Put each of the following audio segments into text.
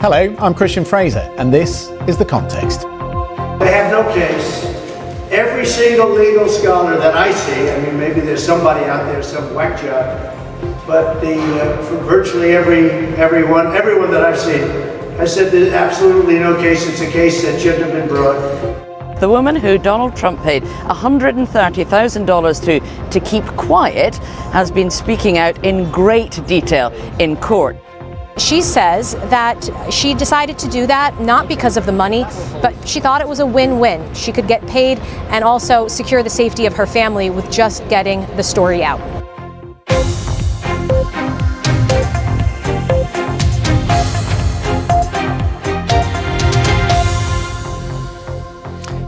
Hello, I'm Christian Fraser, and this is The Context. They have no case. Every single legal scholar that I see, I mean, maybe there's somebody out there, some whack job, but for virtually everyone that I've seen, I said there's absolutely no case. It's a case that shouldn't have been brought. The woman who Donald Trump paid $130,000 to keep quiet has been speaking out in great detail in court. She says that she decided to do that not because of the money, but she thought it was a win-win. She could get paid and also secure the safety of her family with just getting the story out.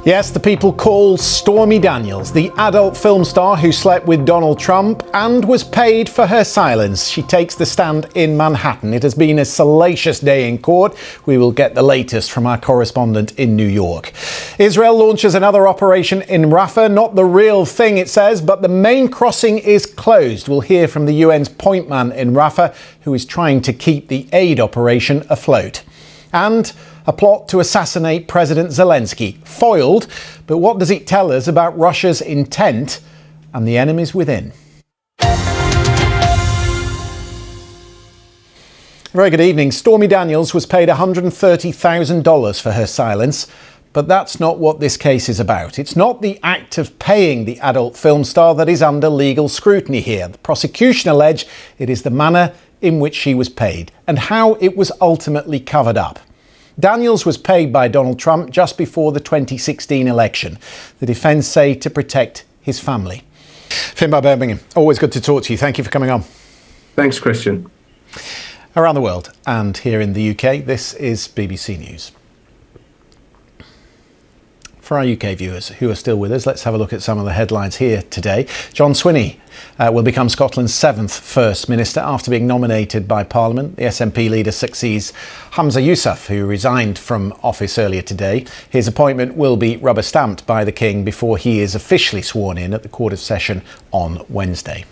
Yes, the people call Stormy Daniels, the adult film star who slept with Donald Trump and was paid for her silence. She takes the stand in Manhattan. It has been a salacious day in court. We will get the latest from our correspondent in New York. Israel launches another operation in Rafah. Not the real thing, it says, but the main crossing is closed. We'll hear from the UN's point man in Rafah, who is trying to keep the aid operation afloat. And a plot to assassinate President Zelensky. Foiled, but what does it tell us about Russia's intent and the enemies within? Very good evening. Stormy Daniels was paid $130,000 for her silence, but that's not what this case is about. It's not the act of paying the adult film star that is under legal scrutiny here. The prosecution allege it is the manner in which she was paid and how it was ultimately covered up. Daniels was paid by Donald Trump just before the 2016 election. The defence say to protect his family. Finbar Birmingham, always good to talk to you. Thank you for coming on. Thanks, Christian. Around the world and here in the UK, this is BBC News. For our UK viewers who are still with us, let's have a look at some of the headlines here today. John Swinney will become Scotland's 7th First Minister after being nominated by Parliament. The SNP leader succeeds Hamza Yousaf, who resigned from office earlier today. His appointment will be rubber-stamped by the King before he is officially sworn in at the Court of Session on Wednesday.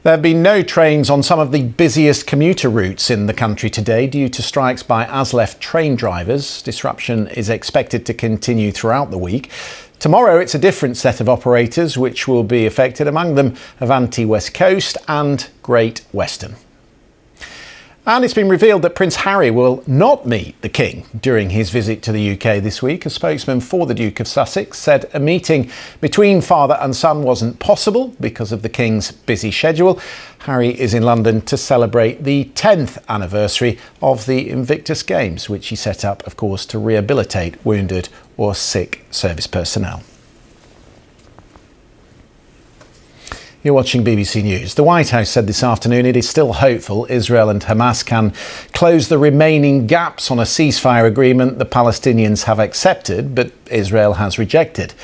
There have been no trains on some of the busiest commuter routes in the country today due to strikes by ASLEF train drivers. Disruption is expected to continue throughout the week. Tomorrow it's a different set of operators which will be affected, among them Avanti West Coast and Great Western. And it's been revealed that Prince Harry will not meet the King during his visit to the UK this week. A spokesman for the Duke of Sussex said a meeting between father and son wasn't possible because of the King's busy schedule. Harry is in London to celebrate the 10th anniversary of the Invictus Games, which he set up, of course, to rehabilitate wounded or sick service personnel. You're watching BBC News. The White House said this afternoon it is still hopeful Israel and Hamas can close the remaining gaps on a ceasefire agreement the Palestinians have accepted, but Israel has rejected.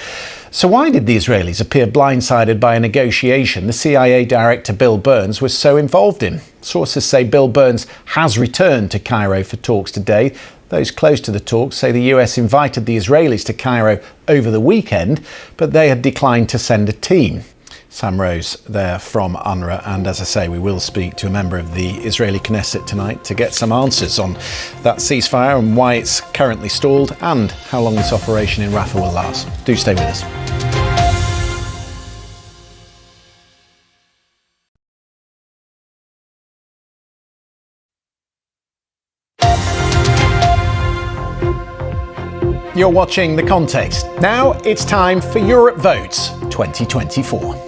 So why did the Israelis appear blindsided by a negotiation the CIA Director Bill Burns was so involved in? Sources say Bill Burns has returned to Cairo for talks today. Those close to the talks say the US invited the Israelis to Cairo over the weekend, but they had declined to send a team. Sam Rose there from UNRWA, and as I say, we will speak to a member of the Israeli Knesset tonight to get some answers on that ceasefire and why it's currently stalled and how long this operation in Rafah will last. Do stay with us. You're watching The Context. Now it's time for Europe Votes 2024.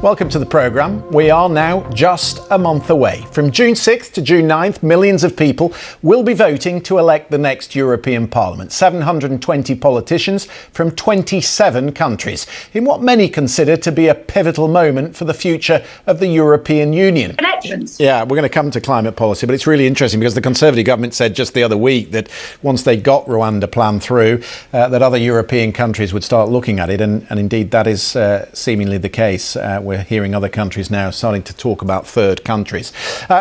Welcome to the programme. We are now just a month away. From June 6th to June 9th, millions of people will be voting to elect the next European Parliament. 720 politicians from 27 countries, in what many consider to be a pivotal moment for the future of the European Union. The next elections. Yeah, we're going to come to climate policy, but it's really interesting because the Conservative government said just the other week that once they got Rwanda plan through, that other European countries would start looking at it. And indeed, that is seemingly the case. We're hearing other countries now starting to talk about third countries.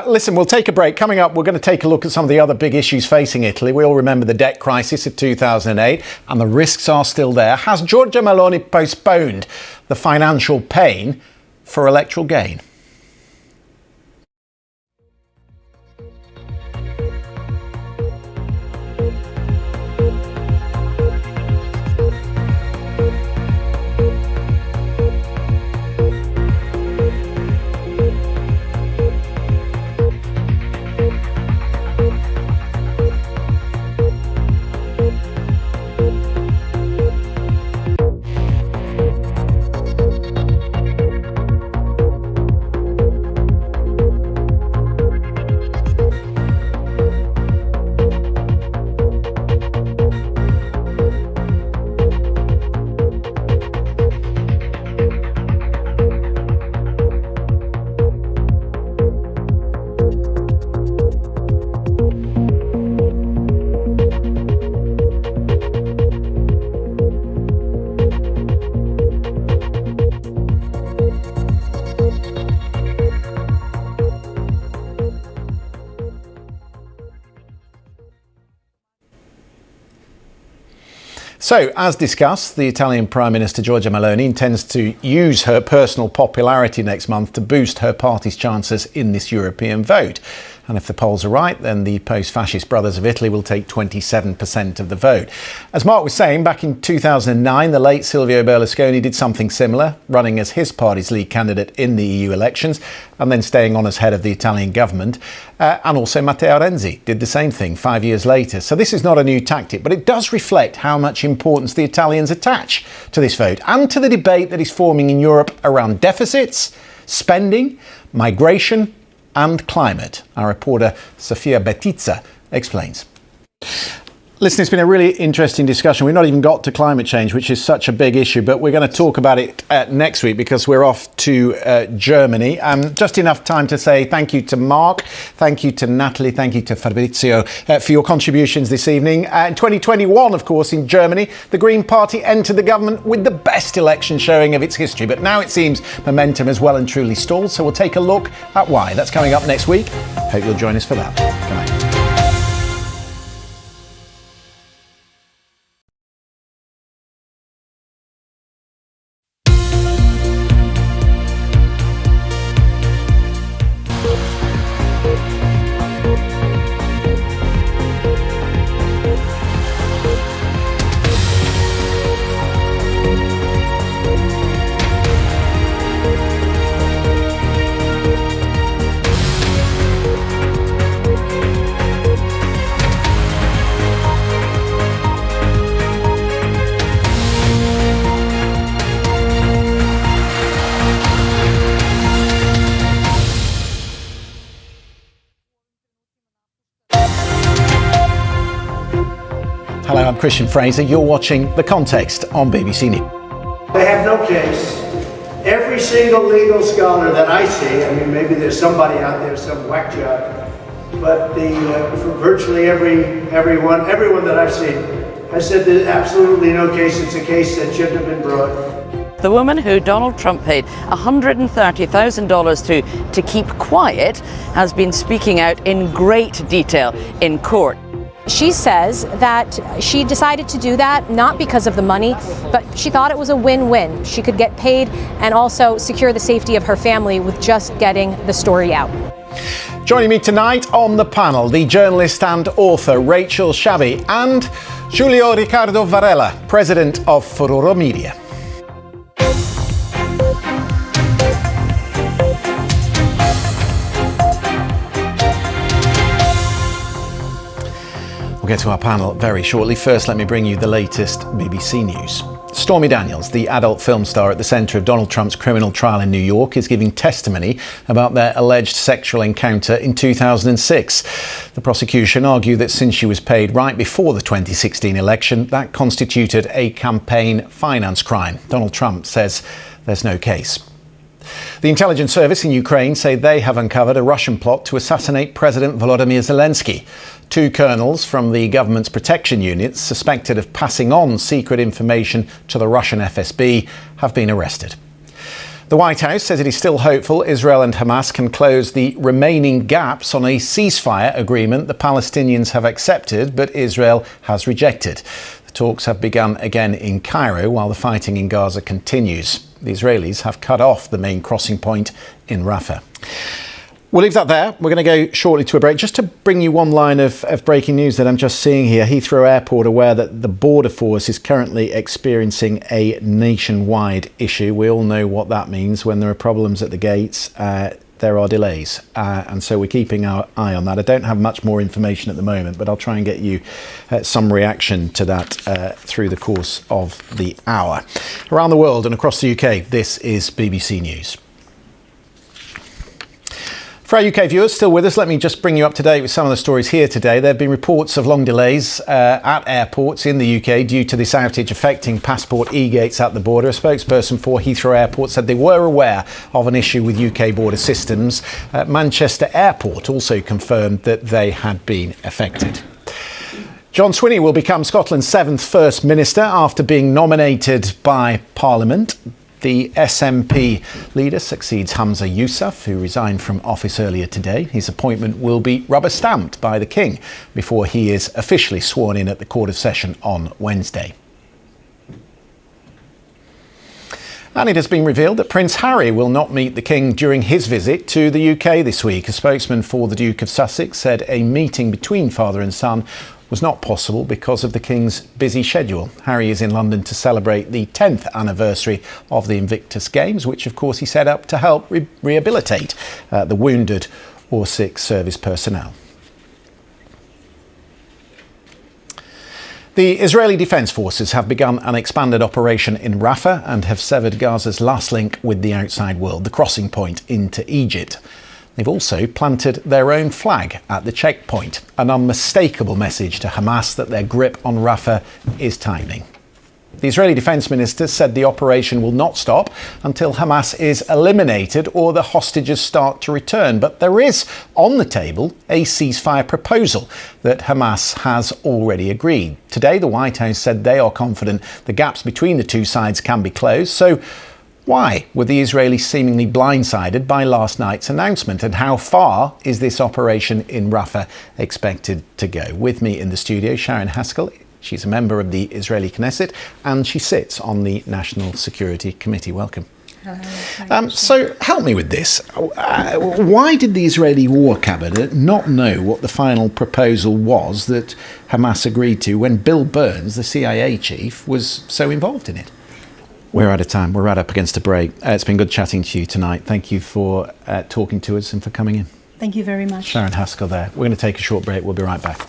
Listen, we'll take a break. Coming up, we're going to take a look at some of the other big issues facing Italy. We all remember the debt crisis of 2008, and the risks are still there. Has Giorgia Meloni postponed the financial pain for electoral gain? So, as discussed, the Italian Prime Minister Giorgia Meloni intends to use her personal popularity next month to boost her party's chances in this European vote. And if the polls are right, then the post-fascist Brothers of Italy will take 27% of the vote. As Mark was saying, back in 2009, the late Silvio Berlusconi did something similar, running as his party's lead candidate in the EU elections and then staying on as head of the Italian government. And also Matteo Renzi did the same thing 5 years later. So this is not a new tactic, but it does reflect how much importance the Italians attach to this vote and to the debate that is forming in Europe around deficits, spending, migration and climate. Our reporter Sofia Bettiza explains. Listen, it's been a really interesting discussion. We've not even got to climate change, which is such a big issue, but we're going to talk about it next week because we're off to Germany. Just enough time to say thank you to Mark, thank you to Natalie, thank you to Fabrizio for your contributions this evening. In 2021, of course, in Germany, the Green Party entered the government with the best election showing of its history. But now it seems momentum has well and truly stalled. So we'll take a look at why. That's coming up next week. Hope you'll join us for that. Good night. Hello, I'm Christian Fraser. You're watching The Context on BBC News. They have no case. Every single legal scholar that I see, I mean, maybe there's somebody out there, some whack job, but for virtually everyone that I've seen has said there's absolutely no case. It's a case that shouldn't have been brought. The woman who Donald Trump paid $130,000 to keep quiet has been speaking out in great detail in court. She says that she decided to do that not because of the money, but she thought it was a win-win. She could get paid and also secure the safety of her family with just getting the story out. Joining me tonight on the panel, the journalist and author Rachel Shabi and Giulio Riccardo Varela, president of Furore Media. We'll get to our panel very shortly. First, let me bring you the latest BBC News. Stormy Daniels, the adult film star at the centre of Donald Trump's criminal trial in New York, is giving testimony about their alleged sexual encounter in 2006. The prosecution argued that since she was paid right before the 2016 election, that constituted a campaign finance crime. Donald Trump says there's no case. The intelligence service in Ukraine say they have uncovered a Russian plot to assassinate President Volodymyr Zelensky. 2 colonels from the government's protection units suspected of passing on secret information to the Russian FSB have been arrested. The White House says it is still hopeful Israel and Hamas can close the remaining gaps on a ceasefire agreement the Palestinians have accepted but Israel has rejected. The talks have begun again in Cairo while the fighting in Gaza continues. The Israelis have cut off the main crossing point in Rafah. We'll leave that there. We're going to go shortly to a break. Just to bring you one line of breaking news that I'm just seeing here. Heathrow Airport aware that the Border Force is currently experiencing a nationwide issue. We all know what that means. When there are problems at the gates, there are delays. And so we're keeping our eye on that. I don't have much more information at the moment, but I'll try and get you some reaction to that through the course of the hour. Around the world and across the UK, this is BBC News. For our UK viewers still with us, let me just bring you up to date with some of the stories here today. There have been reports of long delays at airports in the UK due to this outage affecting passport e-gates at the border. A spokesperson for Heathrow Airport said they were aware of an issue with UK border systems. Manchester Airport also confirmed that they had been affected. John Swinney will become Scotland's 7th First Minister after being nominated by Parliament. The SNP leader succeeds Hamza Yousaf, who resigned from office earlier today. His appointment will be rubber-stamped by the King before he is officially sworn in at the Court of Session on Wednesday. And it has been revealed that Prince Harry will not meet the King during his visit to the UK this week. A spokesman for the Duke of Sussex said a meeting between father and son was not possible because of the King's busy schedule. Harry is in London to celebrate the 10th anniversary of the Invictus Games, which of course he set up to help rehabilitate the wounded or sick service personnel. The Israeli Defence Forces have begun an expanded operation in Rafah and have severed Gaza's last link with the outside world, the crossing point into Egypt. They've also planted their own flag at the checkpoint, an unmistakable message to Hamas that their grip on Rafah is tightening. The Israeli Defence Minister said the operation will not stop until Hamas is eliminated or the hostages start to return. But there is on the table a ceasefire proposal that Hamas has already agreed. Today, the White House said they are confident the gaps between the two sides can be closed. So why were the Israelis seemingly blindsided by last night's announcement, and how far is this operation in Rafah expected to go? With me in the studio, Sharon Haskell. She's a member of the Israeli Knesset and she sits on the National Security Committee. Welcome. Hello. So help me with this. Why did the Israeli War Cabinet not know what the final proposal was that Hamas agreed to when Bill Burns, the CIA chief, was so involved in it? We're out of time. We're right up against a break. It's been good chatting to you tonight. Thank you for talking to us and for coming in. Thank you very much. Sharon Haskell there. We're going to take a short break. We'll be right back.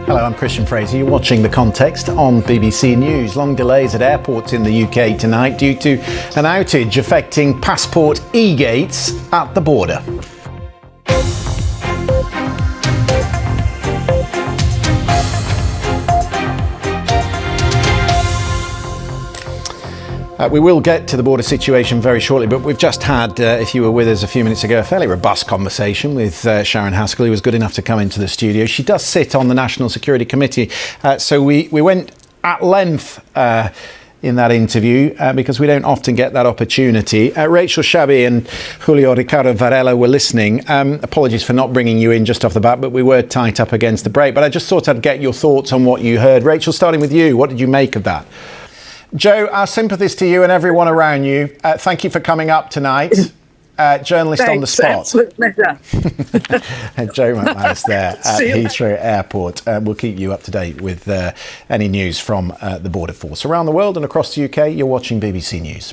Hello, I'm Christian Fraser. You're watching The Context on BBC News. Long delays at airports in the UK tonight due to an outage affecting passport e-gates at the border. We will get to the border situation very shortly, but we've just had, if you were with us a few minutes ago, a fairly robust conversation with Sharon Haskell, who was good enough to come into the studio. She does sit on the National Security Committee, so we went at length in that interview because we don't often get that opportunity. Rachel Shabi and Julio Ricardo Varela were listening. Apologies for not bringing you in just off the bat, but we were tight up against the break. But I just thought I'd get your thoughts on what you heard. Rachel, starting with you, what did you make of that? Joe, our sympathies to you and everyone around you. Thank you for coming up tonight. Journalist on the spot. Absolute pleasure. Joe McManus there at Heathrow Airport. We'll keep you up to date with any news from the Border Force. Around the world and across the UK, you're watching BBC News.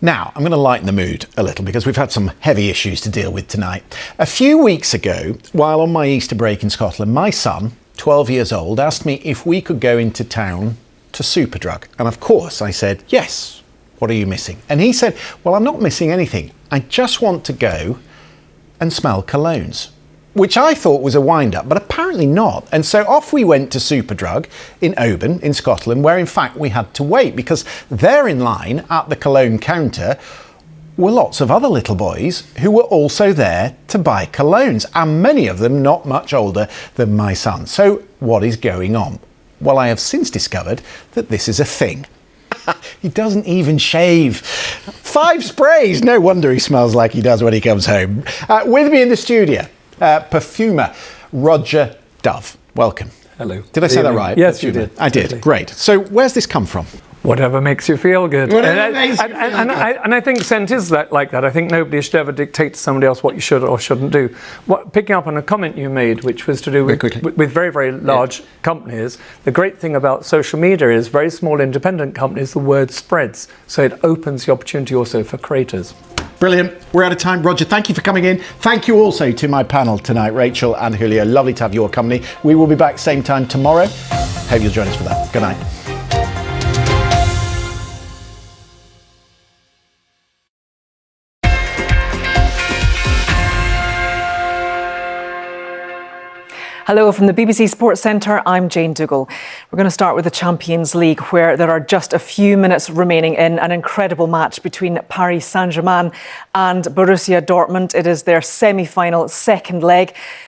Now, I'm going to lighten the mood a little because we've had some heavy issues to deal with tonight. A few weeks ago, while on my Easter break in Scotland, my son, 12 years old, asked me if we could go into town to Superdrug. And of course, I said, yes. What are you missing? And he said, well, I'm not missing anything. I just want to go and smell colognes, which I thought was a wind-up, but apparently not. And so off we went to Superdrug in Oban in Scotland, where in fact we had to wait because there in line at the cologne counter were lots of other little boys who were also there to buy colognes, and many of them not much older than my son. So what is going on? Well, I have since discovered that this is a thing. He doesn't even shave. 5 sprays. No wonder he smells like he does when he comes home. With me in the studio, perfumer Roger Dove. Welcome. Hello. Did I say that right? Yes, you did. I did. Great. So where's this come from? Whatever makes you feel good. And I think scent is like that. I think nobody should ever dictate to somebody else what you should or shouldn't do. Picking up on a comment you made, which was to do with very, very large companies, the great thing about social media is very small independent companies, the word spreads. So it opens the opportunity also for creators. Brilliant. We're out of time. Roger, thank you for coming in. Thank you also to my panel tonight, Rachel and Julio. Lovely to have your company. We will be back same time tomorrow. Hope you'll join us for that. Good night. Hello from the BBC Sports Centre, I'm Jane Dougal. We're going to start with the Champions League, where there are just a few minutes remaining in an incredible match between Paris Saint-Germain and Borussia Dortmund. It is their semi-final second leg.